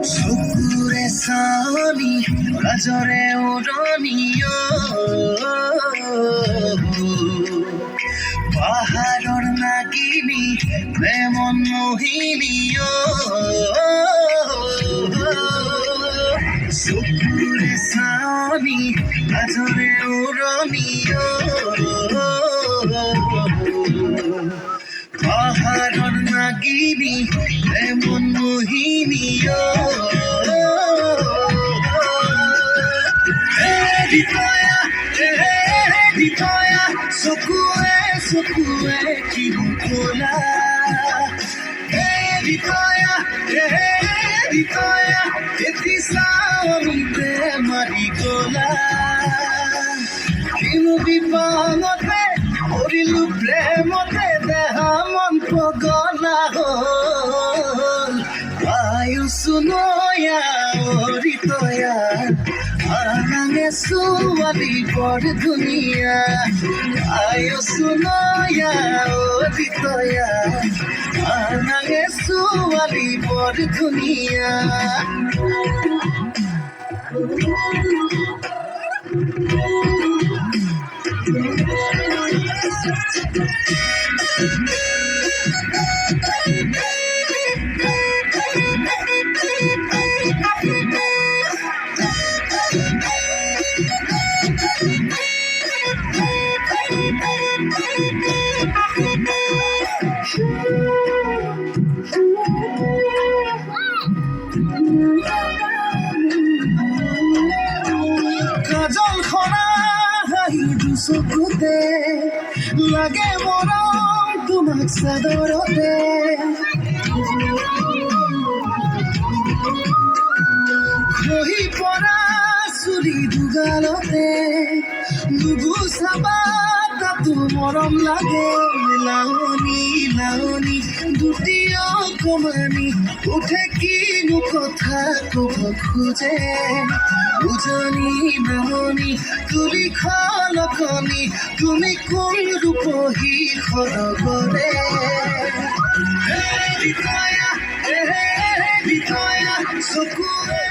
চকুৰে চাৱনি লাজৰে উৰণীয় পাহাৰৰ নাগিনী প্ৰেমন মোহিনীয় চকুৰে চাৱনি লাজৰে উৰণীয় পাহাৰৰ নাগিনী প্ৰেমন মোহিনীয় চকুৱে কিনো ক'লা এটি চাৱনিতে মাৰি গ'লা কিনো বিপাঙতে কৰিলো প্ৰেমতে দেহা মন পগলা হ'ল আয়ুসু নয়া অৰিতয়া আনাঙে ছোৱালী বৰ ধুনীয়া আয়ুসু নয়া অৰিতয়া আনাঙে ছোৱালী বৰ ধুনীয়া কাজল খনা হাঁহি চকুতে লাগে মৰম তোমাক চাদৰতে খহি পৰা চুলি দুগালতে নুগুচাবা তাতো মৰম লাগে লাৱনী লাৱনী দুটি অকমানি উঠে কিনো কথা ক'ব খোজে উজনি নামনি তুলি খলকনি তুমি কোন ৰূপহী সৰগৰে চকুৱে